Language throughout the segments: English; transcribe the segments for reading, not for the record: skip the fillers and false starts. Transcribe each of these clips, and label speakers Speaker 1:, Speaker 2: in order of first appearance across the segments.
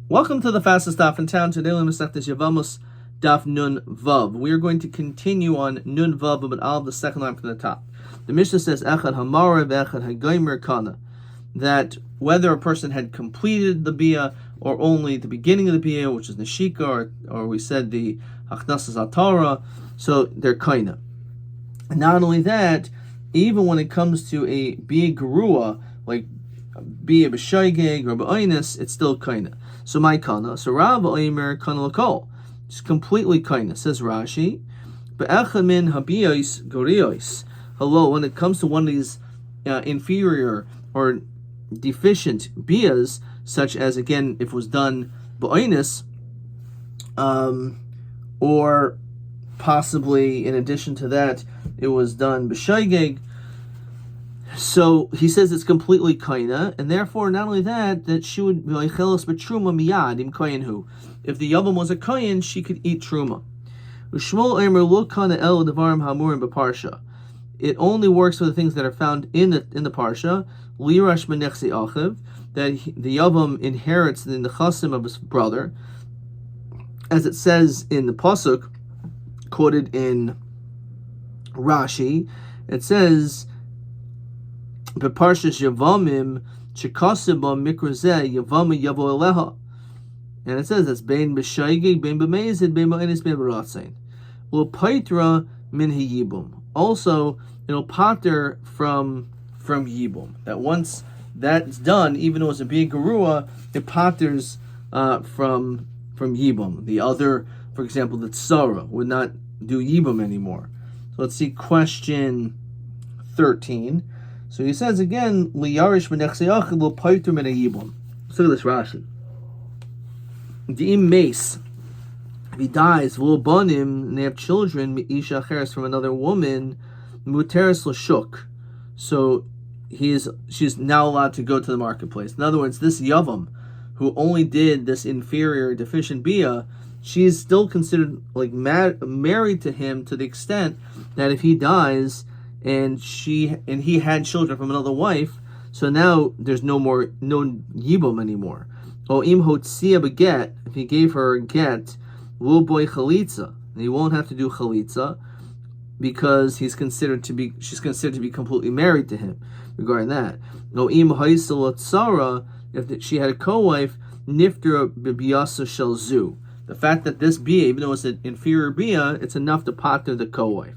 Speaker 1: Welcome to the fastest daf in town. Today, Masechtas Yevamot daf Nun Vav. We are going to continue on Nun Vav, but all of the second line from the top. The Mishnah says Echad Hamara ve'Echad Hagaymer Kana, that whether a person had completed the bia or only the beginning of the bia, which is Neshika, or we said the Hachnasas Atara, so they're kaina. And not only that, even when it comes to a bia gerua, like bia b'shaygeg or b'aynis, it's still kaina. So my kana. So Rav Omer kana l'kol. It's completely kaina. Says Rashi, be'echad min habiyos goriyos. Hello, when it comes to one of these inferior or deficient bias, such as, again, if it was done b'aynis, or possibly in addition to that, it was done b'shaygeg. So he says it's completely kaina, and therefore not only that she would be oichelos b'truma miyad im kainhu. If the yavam was a kain, she could eat truma. Ushmol emer lo kana el devarim hamurim b'parsha. It only works for the things that are found in the parsha. Lirash menechsi achiv, that the yavam inherits the nechasim of his brother, as it says in the pasuk quoted in Rashi. It says, Beparshas Yevamim Chekaseba Mikrazeh Yevama Yavo Eleha, and it says that's Bein B'Shaygig, Bein B'Meizid, Bein B'Enis, Bein B'Ratzain. Will Paitra Min Yibum. Also, it'll pater from Yibum. That once that's done, even though it's a big gerua, it paters from Yibum. The other, for example, the Tzara would not do Yibum anymore. So let's see question 13. So he says again, liyarish v'nechseachid lo paiter min hayibum. Let's look at this Rashi. D'im mace, if he dies, v'lo banim, and they have children, me'isha acheres, from another woman, muteres l'shuk. So she's now allowed to go to the marketplace. In other words, this yavam, who only did this inferior, deficient bia, she is still considered like married to him, to the extent that if he dies and he had children from another wife, so now there's no yibum anymore. O im hotzia beget, if he gave her a get, lo boy chalitza, and he won't have to do chalitza because she's considered to be completely married to him. Regarding that, O im haisel tzara, if she had a co-wife, nifter b'biyasa shel zu. The fact that this bia, even though it's an inferior bia, it's enough to pater the co-wife.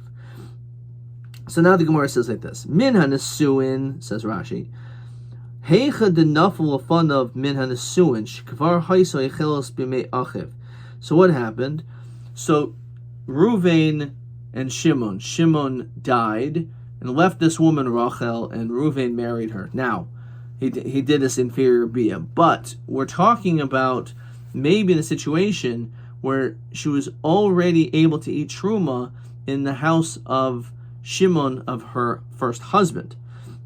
Speaker 1: So now the Gemara says like this: Min hanesuin, says Rashi, heicha denafel afanav min hanesuin shekvar haiso echelos b'mei achiv. So what happened? So Reuven and Shimon died and left this woman Rachel, and Reuven married her. Now he did this inferior bia, but we're talking about maybe in a situation where she was already able to eat truma in the house of Shimon, of her first husband.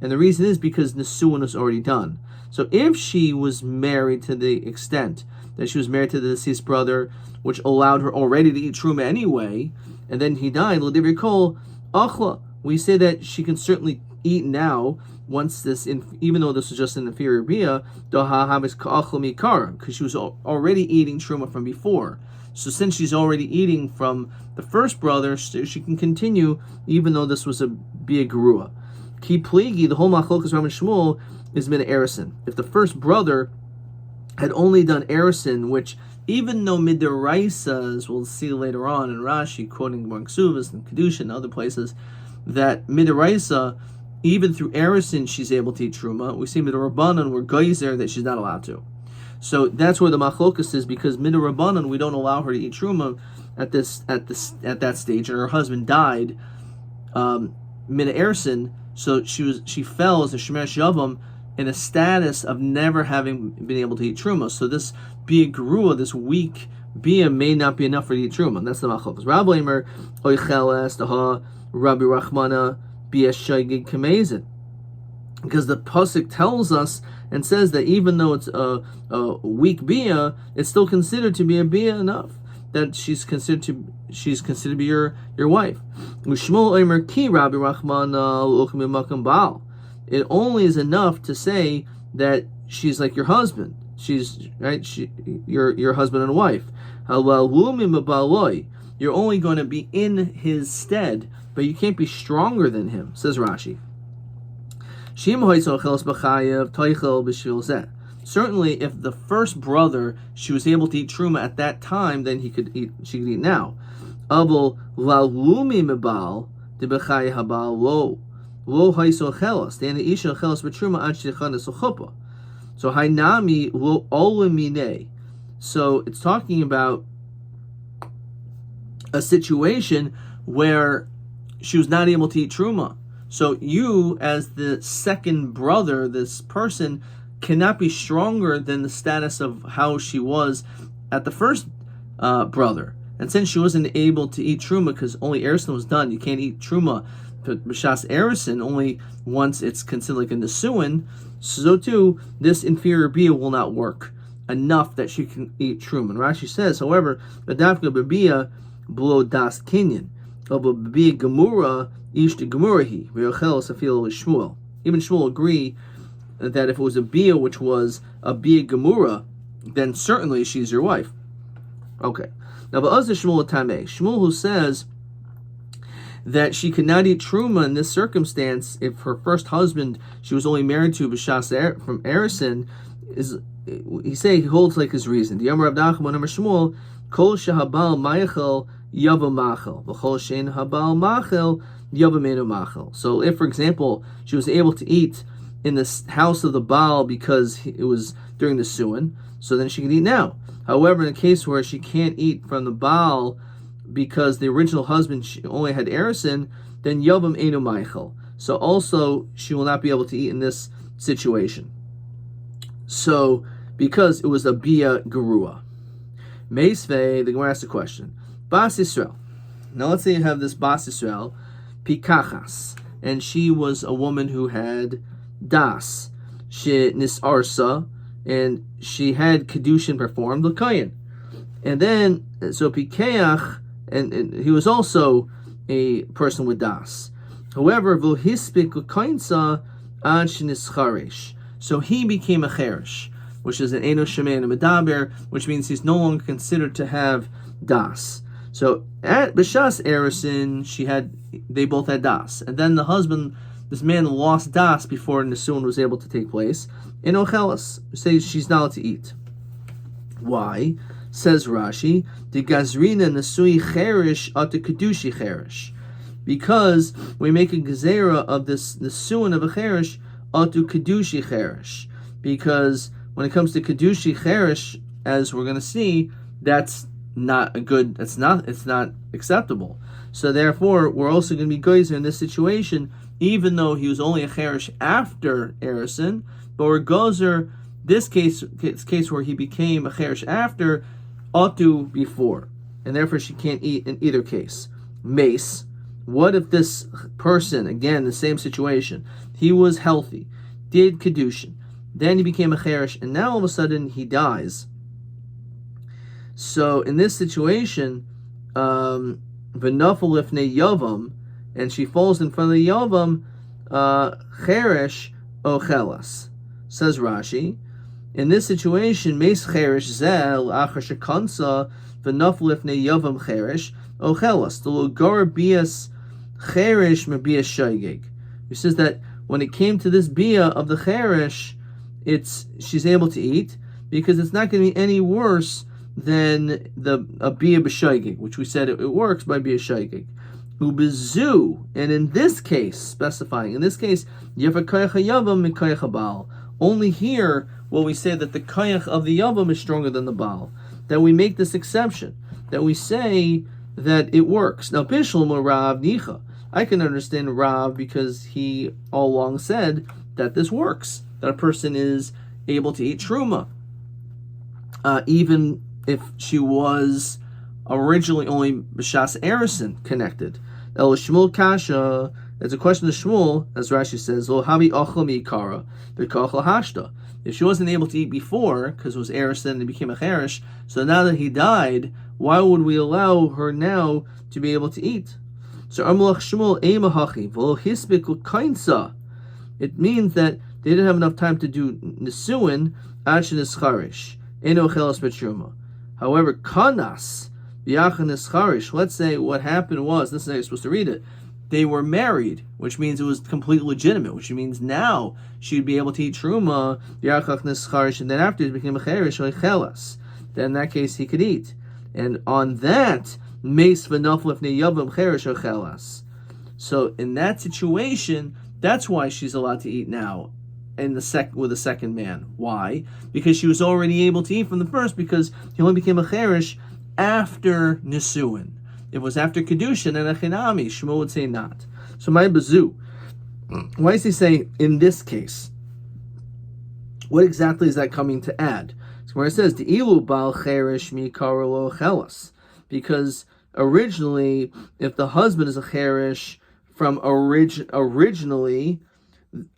Speaker 1: And the reason is because Nesuin was already done. So if she was married to the extent that she was married to the deceased brother, which allowed her already to eat truma anyway, and then he died, L'divrei kol achla, we say that she can certainly eat now, once this, even though this was just an inferior bia, because she was already eating truma from before. So since she's already eating from the first brother, she can continue even though this was a bia gerua. Ki pligi, the whole machlokas Rav and Shmuel is min erison. If the first brother had only done erison, which even though midiraisa, as we'll see later on in Rashi, quoting Gemara Ksuvas and Kedusha and other places, that midiraisa, even through erison, she's able to eat truma. We see midirabanan, where geyser, that she's not allowed to. So that's where the machlokas is, because midirabanan, we don't allow her to eat truma at that stage, and her husband died min erison, so she fell as a shemesh yavam in a status of never having been able to eat truma. So this bia gerua, this weak bia, may not be enough for her to eat truma. That's the machlokas. Rabbi Omer oicheles daha Rabbi Rachmana bia shaygig kamezit, because the pasuk tells us and says that even though it's a weak bia, it's still considered to be a bia enough that she's considered to be your wife. Ushmol Omer ki Rabbi Rachmana luchim b'makam baal. It only is enough to say that she's like your husband. she's right. Your husband and wife. You're only going to be in his stead, but you can't be stronger than him, says Rashi. Certainly, if the first brother she was able to eat truma at that time, then she could eat now. So hainami lo olamine. So it's talking about a situation where she was not able to eat truma. So you, as the second brother, this person cannot be stronger than the status of how she was at the first brother. And since she wasn't able to eat truma because only erison was done, you can't eat truma b'shas erison only once it's considered like a nesuin. So too, this inferior bia will not work enough that she can eat truma. And Rashi says, however, b'dafka b'bia below das kinyan, b'bia gemura ish de gemurahi v'yochelos afil Shmuel. Even Shmuel agree that if it was a bia which was a bia gemura, then certainly she's your wife. Okay. Now, but other Shmuel Tameh, Shmuel who says that she could not eat truma in this circumstance if her first husband she was only married to b'shas from erison, he holds like his reason. The Yom Rav Nachman Amar Shmuel kol shehabal ma'achel yava machel v'chol shein habal machel yava menu machel. So, if for example she was able to eat in the house of the Baal because it was during the suin, so then she can eat now. However, in a case where she can't eat from the Baal because the original husband she only had erison, then Yavam Einu Maichel. So also she will not be able to eat in this situation. So because it was a Bia Gerua. Meisvei, the Gemara asks a question. Bas Yisrael. Now let's say you have this Bas Yisrael, Pikachas, and she was a woman who had Das, she Nisarsa, and she had Kedushin performed, L'kayin. And then, so Pikeach, and he was also a person with Das. However, V'hispik L'kainsa ad shenischaresh. So he became a cheresh, which is an Eno Shemei and a Medaber, which means he's no longer considered to have Das. So at B'shas erison, they both had Das. And then the husband, this man lost Das before Nesuin was able to take place. In Ochelas, says she's not allowed to eat. Why? Says Rashi, the Gazrina Nesui Cherish atu Kedushi Cherish. Because we make a gezerah of this Nesuin of a Cherish atu Kedushi Cherish. Because when it comes to Kedushi Cherish, as we're going to see, it's not acceptable. So therefore, we're also going to be geyser in this situation, even though he was only a cherish after erison, but we're gozer this case where he became a cherish after, ought before, and therefore she can't eat in either case. Mace, what if this person, again the same situation, he was healthy, did kedushin, then he became a cherish, and now all of a sudden he dies. So in this situation, v'nafal lifnei yavam, and she falls in front of the yavam, cherish ochelas. Says Rashi, in this situation, meis cherish zel achar shekansa v'nafal lifnei yavam cherish ochelas. The lugar bias cherish mebias shaygig. He says that when it came to this bia of the cherish, she's able to eat because it's not going to be any worse than a bia b'shaygig, which we said it works by bia shaygig. Ubezu, and in this case, specifying, in this case, yavam mikayach habal. Only here will we say that the kayach of the yavam is stronger than the baal. That we make this exception. That we say that it works. Now, Bishlam Rav Nicha. I can understand Rav because he all along said that this works. That a person is able to eat truma. Even if she was originally only b'shas erison connected. El Shmuel Kasha, it's a question of Shmuel, as Rashi says, Lo havi ochel mi'ikara, v'kochel hashta. If she wasn't able to eat before, because it was erison and it became a cherish, so now that he died, why would we allow her now to be able to eat? So Amalach Shmuel emahachi, v'lo hispik l'kainsa. It means that They didn't have enough time to do Nisuin, Ashin Ischarish, Eno Chelas Betruma. However, Kanas, Yachan Ischarish, let's say what happened was, this is how you're supposed to read it, they were married, which means it was completely legitimate, which means now she'd be able to eat Truma, Yachan Ischarish, and then after it became a Cherish, or Chelas. Then in that case he could eat. And on that, Meis V'naflef Ne'yavam Cherish or Chelas. So in that situation, that's why she's allowed to eat now with a second man. Why? Because she was already able to eat from the first, because he only became a cherish after Nisuin. It was after Kedushin and a Chinami. Shmuel would say not. So my bazu. Why does he say in this case? What exactly is that coming to add? So where it says the ilu bal cherish mi karolo chelas, because originally, if the husband is a cherish from originally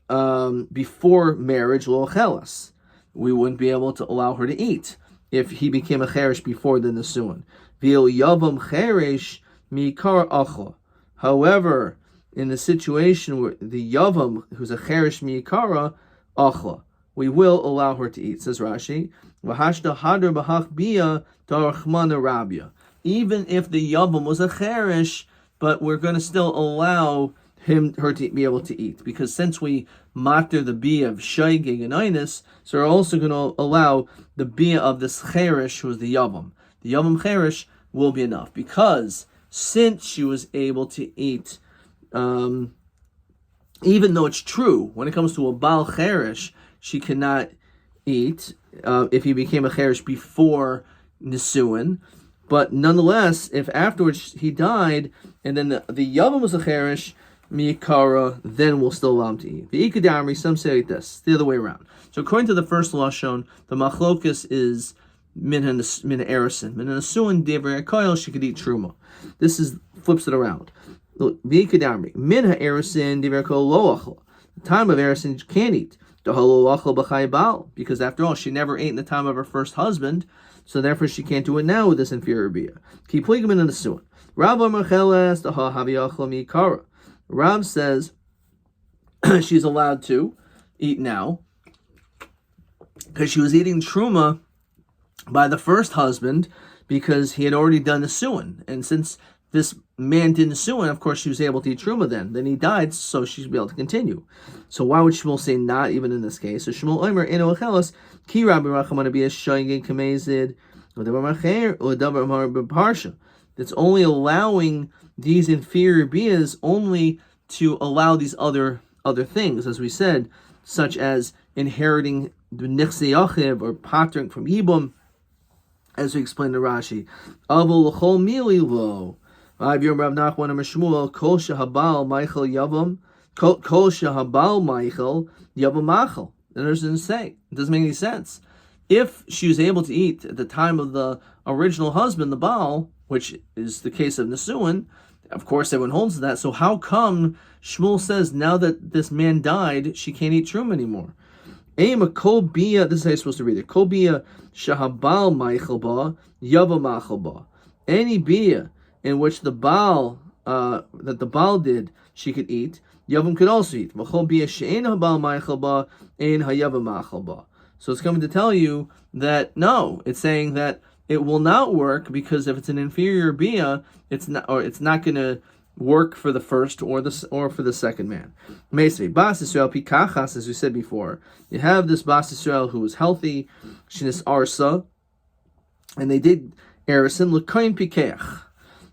Speaker 1: before marriage, lo chelas, we wouldn't be able to allow her to eat if he became a cherish before the nisuin. Vil yavam cherish mikar achla. However, in the situation where the yavam, who's a cherish mikara achla, we will allow her to eat. Says Rashi, v'hashda hadar b'hach bia darachmana rabia. Even if the yavam was a cherish, but we're going to still allow her to be able to eat, because since we matter the bia of shaygig and inus, so we're also going to allow the bia of this cherish, who is the yavam. The yavam cherish will be enough, because since she was able to eat, even though it's true when it comes to a bal cherish, she cannot eat if he became a cherish before nisuin. But nonetheless, if afterwards he died, and then the yavam was a cherish, Miyakara, then we'll still allow him to eat. The Ikadamri, some say like this, the other way around. So according to the first lashon, the machlokas is minha erison. Minha nasuin dever koil, she could eat truma. This is flips it around. The Ikadamri, minha erison dever koil lo achol. The time of erison you can't eat. Because after all, she never ate in the time of her first husband, so therefore she can't do it now with this inferior bia. Keep pligam in the nasuin. Rab says she's allowed to eat now because she was eating truma by the first husband because he had already done the suin. And since this man did the suin, of course she was able to eat truma then. Then he died, so she'd be able to continue. So why would Shmuel say not even in this case? So Shmuel Omer eno achelas ki Rabbi Rachamana be a shoygin kamezid or davar mar b'parsha. That's only allowing these inferior bias only to allow these other things, as we said, such as inheriting the nichsei yachiv or patering from ibum, as we explained to Rashi. Avol l'chol mili lo. V'ayv Rav Nachman Amar Shmuel kol shehabal Michael yavam kol shehabal Michael yavam machal. It doesn't say. It doesn't make any sense. If she was able to eat at the time of the original husband, the Baal, which is the case of Nisuin, of course everyone holds to that. So how come Shmuel says now that this man died, she can't eat truma anymore? This is how you're supposed to read it. Kol bia shahabal meichel ba yava machel ba. Any bia in which the Baal that the Baal did, she could eat. Yavam could also eat. V'chol bia she'en habal meichel ba ein hayava machel ba. So it's coming to tell you that no, it's saying that it will not work because if it's an inferior bia, it's not going to work for the first or for the second man. Meisvei Bas Yisrael pikachas, as we said before, you have this Bas Yisrael who was healthy, shinis arsa, and they did erison l'kain pikeach.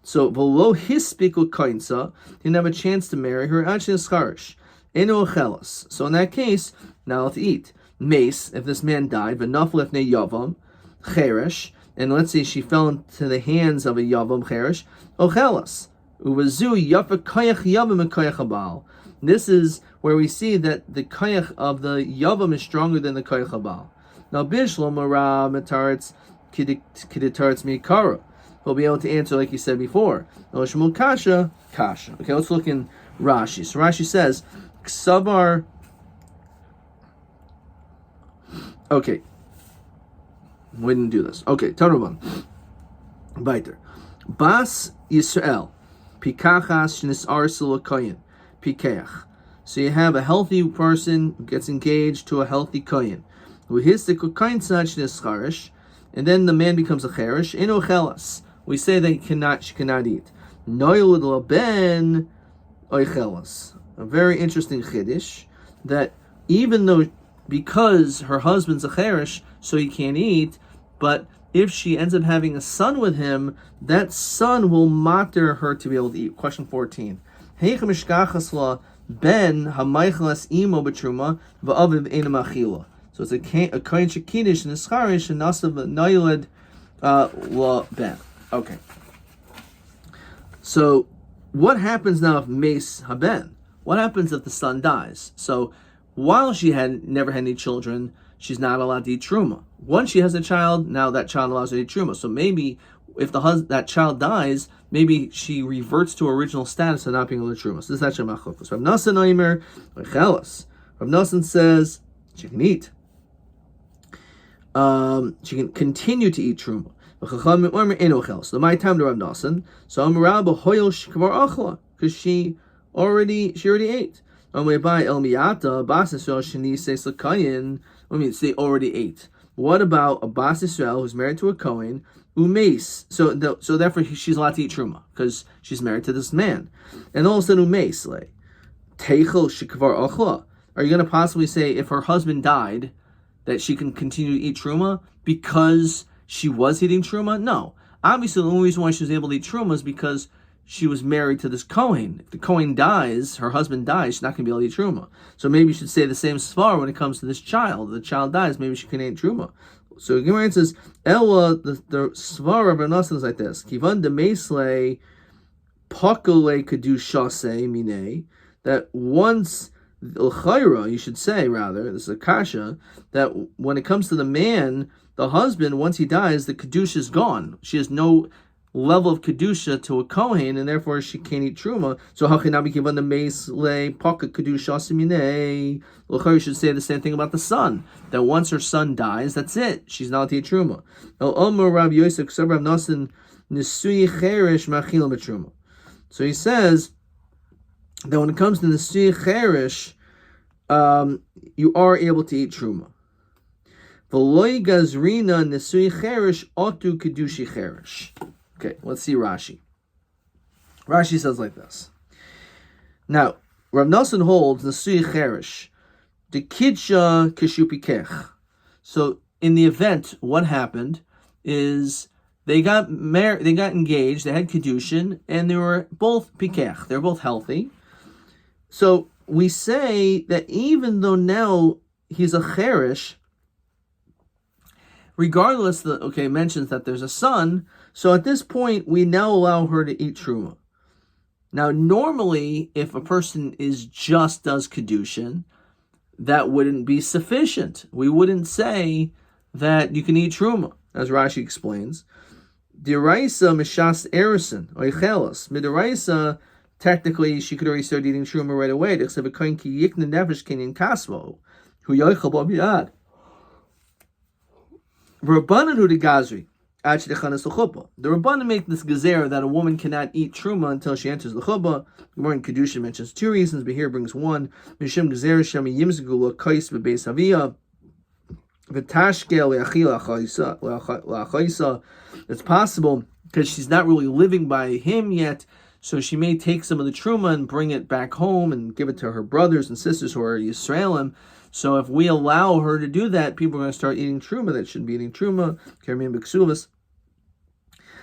Speaker 1: So v'lo hispik l'kainsa, didn't have a chance to marry her. Actually, scharish eno chelas. So in that case, now let's eat. Mace, if this man died, v'naf lefnei yavam cherish. And let's say she fell into the hands of a yavam cherish, ochelas. Uvazu yafa kayach yavam and kayach habal. This is where we see that the kayach of the yavam is stronger than the kayach habal. Now bishlam ara metaretz kiditaretz mikara. We'll be able to answer like you said before. Shmuel kasha. Okay, let's look in Rashi. So Rashi says, ksavar. Okay. We didn't do this. Okay, Tanavan. Weiter. Bas Yisrael. Pikachas shnis arsel kayin. Pikeach. So you have a healthy person who gets engaged to a healthy kohen. Who hits the kohen charish, and then the man becomes a cherish. Eno chelas. We say they she cannot eat. Noilud ben oichelas. A very interesting chiddush that even though because her husband's a cherish, so he can't eat, but if she ends up having a son with him, that son will matter her to be able to eat. Question 14. Ben hamaychelas imo betruma va'aviv ena machila. So it's a kohen shekiddush and a scharish and nasav noiled la ben. Okay. So what happens now if Mace Haben? What happens if the son dies? So while she had never had any children, she's not allowed to eat truma. Once she has a child, now that child allows her to eat truma. So maybe if that child dies, maybe she reverts to her original status of not being able to truma. So this is actually machlokas. Rav Nosson Oimer Chelas. Rav Nosson says she can eat. She can continue to eat truma. So my time to Rav Nosson. So I'm Rabbi Hoyel Shkvar Achla because she already ate. They already ate. What about a Bas Yisrael who's married to a Kohen, umeis? So therefore she's allowed to eat truma because she's married to this man. And all of a sudden umeis teichel shikvar achla. Are you going to possibly say if her husband died that she can continue to eat truma because she was eating truma? No. Obviously, the only reason why she was able to eat truma is because she was married to this Kohen. If the Kohen dies, her husband dies, she's not going to be able to eat truma. So maybe you should say the same svar when it comes to this child. If the child dies, maybe she can eat truma. So Gemara says, Ella, the svar of Rav Nosson is like this. Kivan de meisle pakole kedushase mine. That once l'chayra, you should say rather, this is a kasha, that when it comes to the man, the husband, once he dies, the kedusha is gone. She has no level of kedusha to a kohen, and therefore she can't eat truma. So how can I be given the meisle paka kedusha simine? L'chayra should say the same thing about the son. That once her son dies, that's it. She's not to eat truma. El Omer Rabbi Yosef Ksav Rav Nosson Nisui Cherish Machil Betruma. So he says that when it comes to Nisui Cherish, you are able to eat truma. V'loi gazrina Nisui Cherish otu kedushi cherish. Okay, let's see Rashi. Rashi says like this. Now, Rav Nosson holds Nisui Cherish, the kidsha keshupikech. So, in the event, what happened is they got married, they got engaged, they had kedushin, and they were both pikech. They were both healthy. So we say that even though now he's a cherish, regardless, mentions that there's a son. So at this point, we now allow her to eat truma. Now, normally, if a person does kedushin, that wouldn't be sufficient. We wouldn't say that you can eat truma, as Rashi explains. Diraisa mishas erison oichelas. Midiraisa, technically, she could already start eating truma right away. Except a kohen ki yikna nefesh kinyan kasvo, hu yoichel bo biyad. Rabbanan hu de gazri. The Rabbanan make this gezerah that a woman cannot eat truma until she enters the chuppah. Gemara in Kedusha mentions two reasons, but here brings one. Mishim gezerah shemi yimzgu l'kais bebeis haviyah v'tashkel le'achayisa. It's possible because she's not really living by him yet, so she may take some of the truma and bring it back home and give it to her brothers and sisters who are Yisraelim. So if we allow her to do that, people are going to start eating truma that shouldn't be eating truma. Kermim b'ksuvas.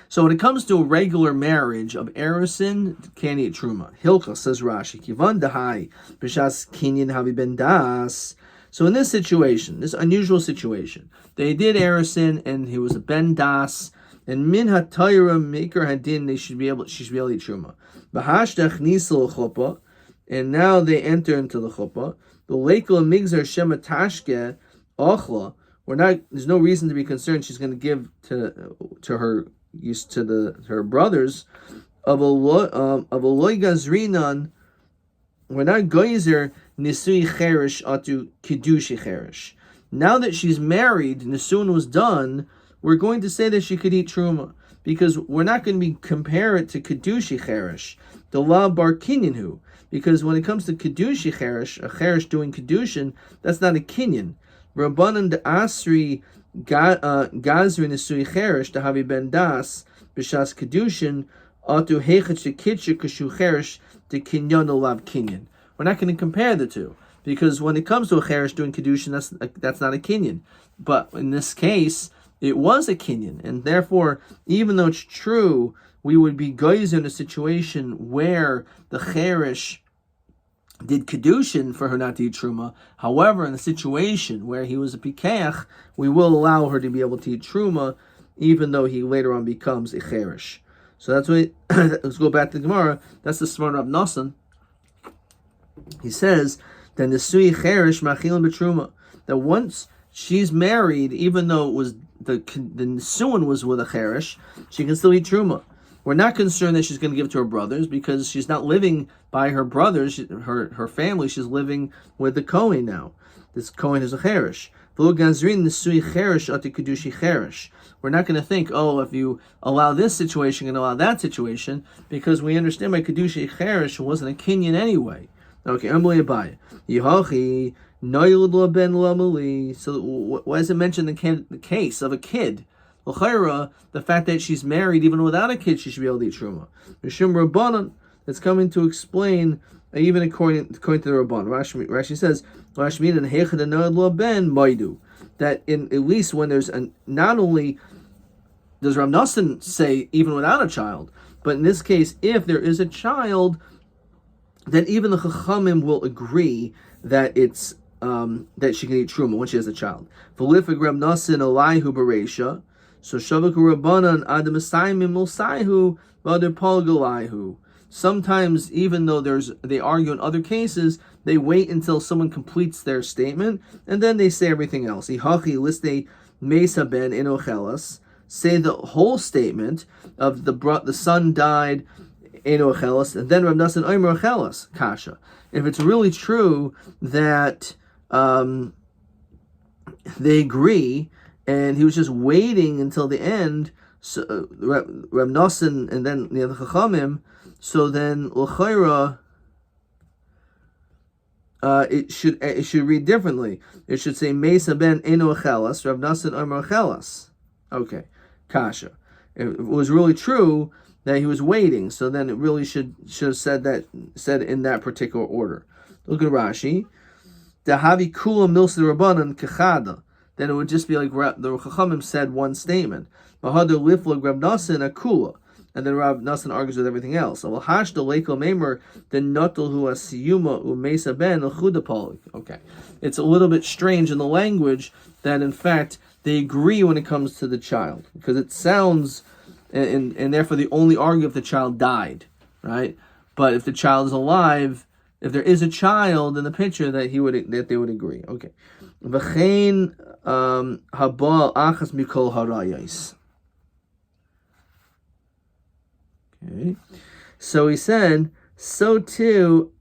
Speaker 1: So when it comes to a regular marriage of erison, can't eat truma. Hilcha, says Rashi, kivan dahai b'shas kinyan havi ben das. So in this situation, this unusual situation, they did erison and he was a ben das, and min hatayra maker hadin, she should be able to eat truma. Bahashtach nisel chuppah, and now they enter into the chuppah. The leikla migzar shema tashke ochla. There's no reason to be concerned. She's going to give to her her brothers of a loy gazrinan. We're not goyzer nisui cherish atu kiddushi cherish. Now that she's married, nisun was done. We're going to say that she could eat truma. because we're not going to be compare it to Kedushi Cheresh, the law bar Kinyanhu, because when it comes to Kedushi Cheresh, a Cheresh doing Kedushin, that's not a Kinyan. Rabbanan de Asri Gazri Nesui Cheresh, the Havi Ben Das, B'Shas Kedushin, Atu Hechach de Kitcher Kashu Cheresh, the Kinyan Olav Kinyan. We're not going to compare the two, because when it comes to a Cheresh doing Kedushin, that's not a Kinyan. But in this case, it was a Kinyan, and therefore, even though it's true, we would be geyser in a situation where the Cheresh did Kedushin for her not to eat Truma. However, in a situation where he was a Pikeach, we will allow her to be able to eat Truma, even though he later on becomes a Cheresh. So that's what, let's go back to the Gemara. That's the Smart Rav Nosson. He says, then the Sui Cheresh Machilim B'Truma, that once she's married, even though it was the Nisuin was with a Cheresh, she can still eat Truma. We're not concerned that she's going to give it to her brothers, because she's not living by her brothers, her family. She's living with the Kohen now. This Kohen is a Cheresh. We're not going to think, oh, if you allow this situation, you can allow that situation, because we understand by Kedushi Cheresh it wasn't a Kinyan anyway. Okay, Abai. So why does it mention the case of a kid? The fact that she's married, even without a kid, she should be able to eat Truma. Mishum Rabbanan, that's coming to explain, even according to the Rabban. Rashi says, that in at least when there's not only does Rav Nosson say even without a child, but in this case, if there is a child, then even the Chachamim will agree that it's that she can eat Truma when she has a child. V'lifik Rav Nosson Elihu Bereisha. So Shavak Rabbanan Adam Asaimim Mulsaihu Vader Paul Galaihu. Sometimes, even though they argue in other cases, they wait until someone completes their statement and then they say everything else. Ihachi liste Mesa ben Enochelas. Say the whole statement of the son died Enochelas, and then Rav Nosson Omer Ochelas Kasha. If it's really true that they agree, and he was just waiting until the end, so Rav Nosson and then the other Chachamim, so then L'chaira, it should read differently. It should say Mesa ben Eno Chelas, Rav Nosson Omer Chelas. Okay, Kasha. If it was really true that he was waiting, so then it really should have said in that particular order. Look at Rashi. Dahavi Kula Milsa Rabbanan Kechada. Then it would just be like the Chachamim said one statement. Mahadu Liflag Rav Nosson Akula. And then Rav Nosson argues with everything else. Okay. It's a little bit strange in the language that in fact they agree when it comes to the child. Because it sounds, and therefore they only argue if the child died. Right? But if the child is alive, if there is a child in the picture, that they would agree. Okay. V'chein haba achas mikol harayos. Okay, so he said, so too,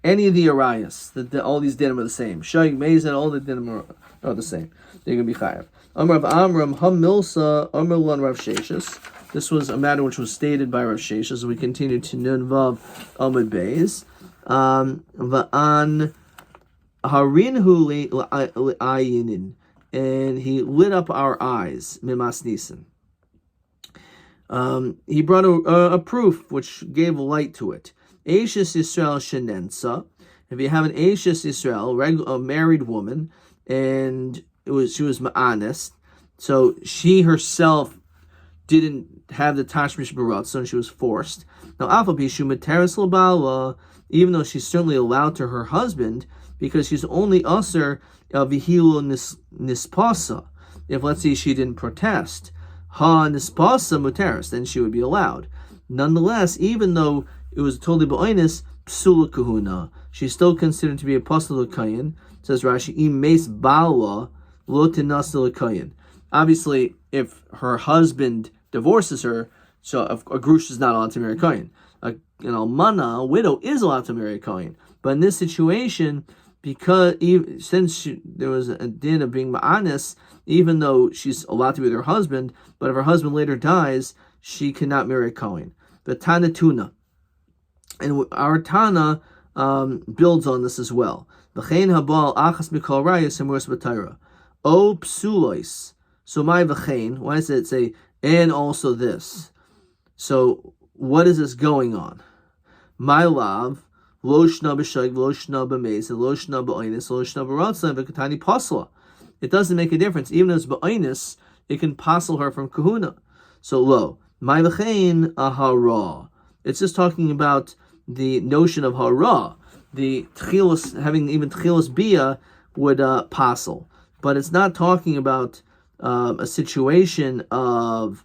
Speaker 1: any of the arayas, all these dinim are the same. Shayik Mezan, all the dinim are the same. They're going to be chayav. Amar Rav Amram Ham Milsa Amar Lan Rav Sheshis. This was a matter which was stated by Rav Sheshis. We continue to Nun Vav Amud Beis. Va'an Harinhu le'ayinin, and he lit up our eyes. Mimas Nisan. He brought a proof which gave light to it. Eishes Yisrael Shenensa. If you have an Eishes Yisrael, a married woman, and she was ma'anis, so she herself didn't have the tashmish baratza, and she was forced. Now, Alpha Pishu Materis Labala, even though she's certainly allowed to her husband, because she's only usher vihilu nispasa. If, let's say, she didn't protest, ha nispasa muteris, then she would be allowed. Nonetheless, even though it was totally ba'onis, psula kahuna, she's still considered to be a pasal l'kayin. Says Rashi, im meis bala lo tinasal l'kayin. Obviously, if her husband divorces her, so a grush is not allowed to marry a kayin. An almana, a widow, is allowed to marry a kayin. But in this situation, because there was a din of being ma'anis, even though she's allowed to be with her husband, but if her husband later dies, she cannot marry a Kohen. The Tana Tuna. And our Tana builds on this as well. V'chein habal achas mikol rayos emuras b'Torah. O psulois. So my v'chein, why does it say, and also this? So what is this going on? My love, lo shna b'shag, lo shna b'meis, lo shna b'oinis, lo shna b'ratzon, v'katani pasla. It doesn't make a difference. Even if it's b'oinis, it can passel her from kahuna. So lo, my v'chein ahara. It's just talking about the notion of hara. The tchilos, having even tchilos bia would passel. But it's not talking about a situation of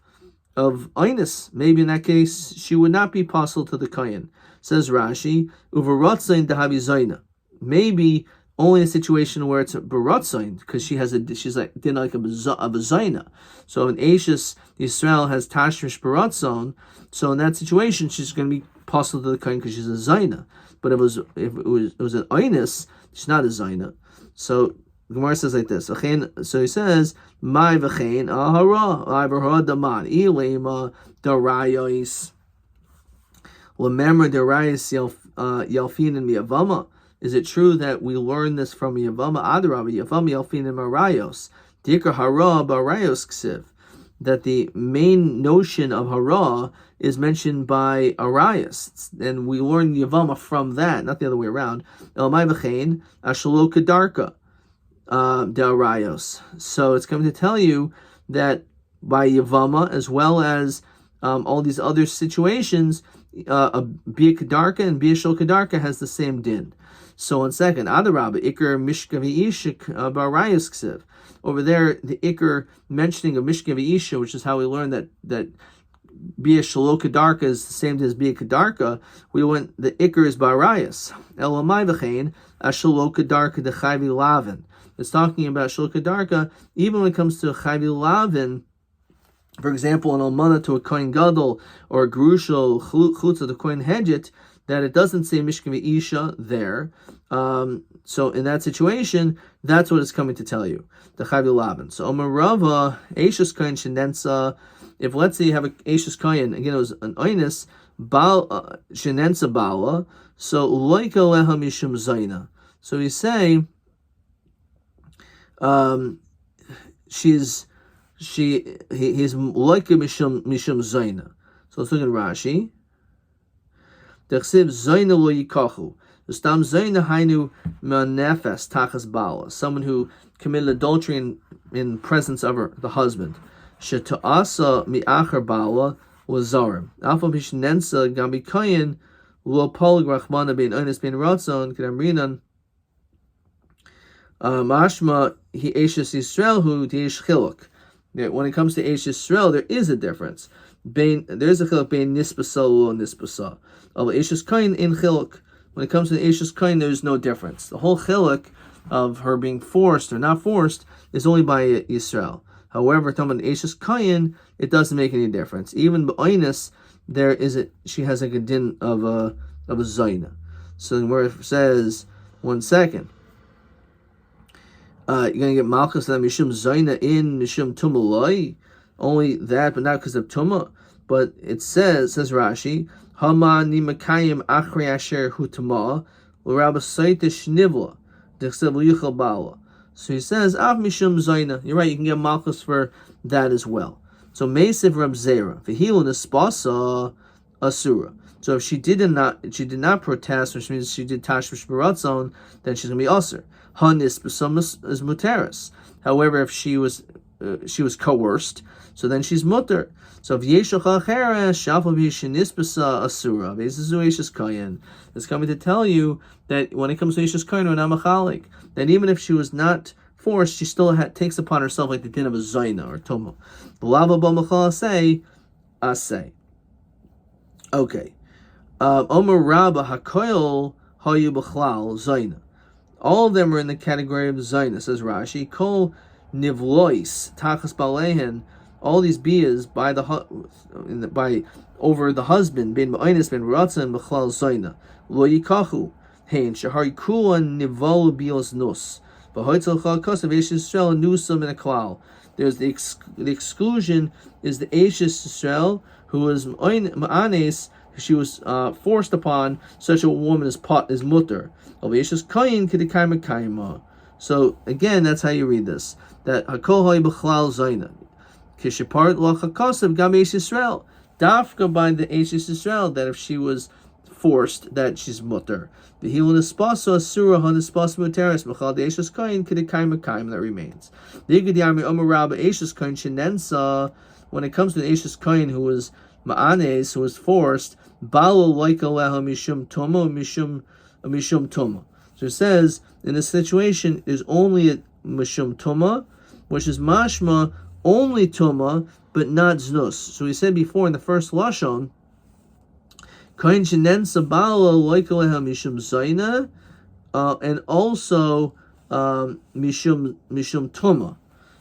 Speaker 1: oinus. Maybe in that case, she would not be passel to the kohen. Says Rashi, uvarotzain dahavi zayna. Maybe only a situation where it's a baratzain, because she's like din like a zayna. So in Ashes, Yisrael has tashmish baratzon. So in that situation, she's going to be passel to the kohen because she's a zayna. But if it was an oinus, she's not a zayna. So Gemara says like this. So he says, "My v'chein ahara i'verha daman ilema darayos lememra darayos yalfin and miyavama." Is it true that we learn this from Yevamot? Adarabba, Yevamot yalfin and marayos dikar hara barayos ksiv. That the main notion of hara is mentioned by Arias, and we learn Yevamot from that, not the other way around. El my v'chein ashalo kedarka. De'arayos. So it's going to tell you that by Yevamot, as well as all these other situations, Bia Kedarka and Bia Shol Kedarka has the same din. So on second, Adarabba, Iker Mishka V'Ishik Barayos Ksiv. Over there, the Iker mentioning of Mishka V'Isha, which is how we learned that Bia Shalo Kedarka is the same as Bia Kedarka. We went, the Iker is Barayos. Elamai V'chein, Ashalo Kedarka Dechayvi Lavin. It's talking about Shul Kedarka, even when it comes to Chayvi Lavin, for example, an Almana to a Kohen Gadol, or a Grusha, Chutz to the Kohen Hedget, that it doesn't say Mishkan V'Isha there. So in that situation, that's what it's coming to tell you, the Chayvi Lavin. So Omer Rava, Eishas Kohen Shenensa, if let's say you have a Eishas Kohen, again it was an Oinus, Shenensa Bala, so Loika Leha Mishum Zaina. So you say, he's like a mishum zayna. So let's look at Rashi. Dechsiv zayna lo yikachu. Stam zayna hainu manefes tachas bala. Someone who committed adultery in presence of the husband. Sheta'asa mi'achar bala was zarim. Alpha mishnensa gambi kayin lo polig rachmana bein onis bein ratzon kedamrinan. Mashma he Eishes Yisrael who Teish Chiluk. When it comes to Eishes Yisrael, there is a difference. There's a chiluk bein nispasa or nispasa. Of Eishes Kain in chiluk. When it comes to Eishes Kain, there's no difference. The whole chiluk of her being forced or not forced is only by Yisrael. However, talking about Eishes Kain, it doesn't make any difference. Even b'oinus, she has like a din of a zayna. So where it says, 1 second. You're going to get Malchus and Mishum Zaina in Mishum Tumaloi. Only that, but not because of Tuma. But it says Rashi, Hama ni Makayim Achri Asher Hutama, L'Rabba Saita Shnivla, Dechsev Yuchal Bala. So he says, Av Mishum Zaina. You're right, you can get Malchus for that as well. So Meisiv Rab Zera, Vihilun Espasa Asura. So if she did not protest, which means she did Tashmish Baratzon, then she's going to be Asur. Hanis b'samus is muteris. However, if she was coerced, so then she's mutter. So if yeshach acheres shafal b'shenispasa asura v'ezizu eshes kayin, it's coming to tell you that when it comes to eshes kayin or namachalik, that even if she was not forced, she still takes upon herself like the din of a zayna or tomo. B'lava b'machal asay. Okay. Omer Rabba hakoil hayu b'chlal zayna. All of them are in the category of Zaina, says Rashi. Kol nivlois tachas balehen. All these bias by over the husband, ben ba'onis ben ratzan b'chlal Zaina. Lo yikachu. Hein shahari kuan nivol bios nus. There's the exclusion is the Eishes Israel who was ma'anes. She was forced upon. Such a woman is mutter. So again, that's how you read this. That hakol hay b'chlal zayna. Kishapart lachakasav gam Eishes Israel. Dafka by the Eishes Israel that if she was forced, that she's mutter. The healing espaso asura on espaso muteris machal the Eishes kain kidikaim kaim that remains. The Yigadi Omer Rabbi Eishes kain shenensa. When it comes to the Eishes kain who was ma'anes, who was forced, balo loika leha mishum toma mishum toma. So it says in this situation is only a mishum toma, which is mashma only toma but not znus. So we said before in the first lashon. And also mishum tuma.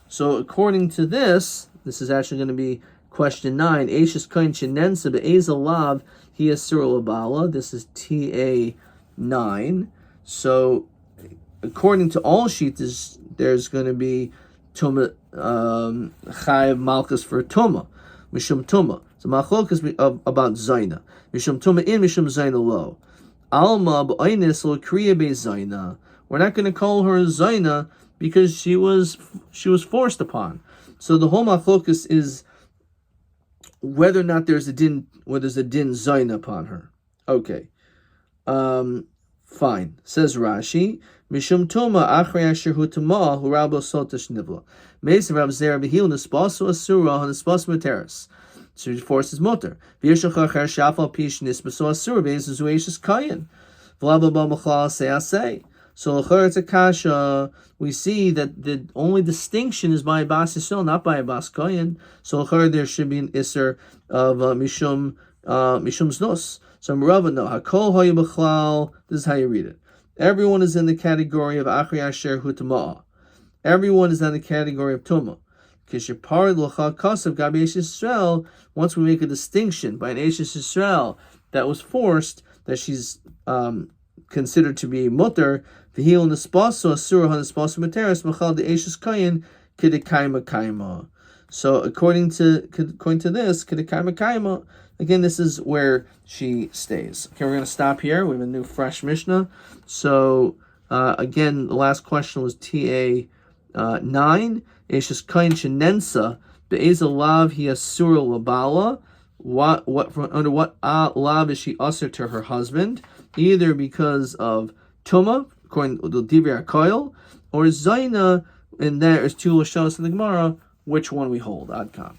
Speaker 1: So according to this is actually going to be question 9. Eishes kain shenensa be'ezel lav hi asur labala. This is TA 9. So according to all sheets, there's going to be tuma chayav malchus for tuma, mishum tuma. So machlok is about zayna. Mishum tuma in mishum zayna lo. Alma b'aynis lo kriya be zayna. We're not going to call her zayna because she was forced upon. So the whole machlokus is whether or not there's a din zayna upon her. Okay, fine. Says Rashi. Mishum tuma achrei asher hu tuma hu rabo sotash nivla. Meis rab zera behil nespasu asura ha nespasu materis. So he forces mutter. We see that the only distinction is by Bas Yisrael, not by Bas Koyin. So there should be an Isser of Mishum Znus. So Rava no Hakol Hoy B'chlal. This is how you read it. Everyone is in the category of Achri Asher Hutama. Everyone is in the category of Tuma. Once we make a distinction by an Eishes Yisrael that was forced, that she's considered to be mutter, so according to this, again, this is where she stays. Okay, we're going to stop here. We have a new fresh Mishnah. So again, the last question was TA 9. Eishes kain shenensa be'ezel lav hi asura labala. Under what lav is she usher to her husband? Either because of tuma, according to the Divrei HaKoil, or zayna. And there is two lashonos in the Gemara. Which one we hold? Adkan.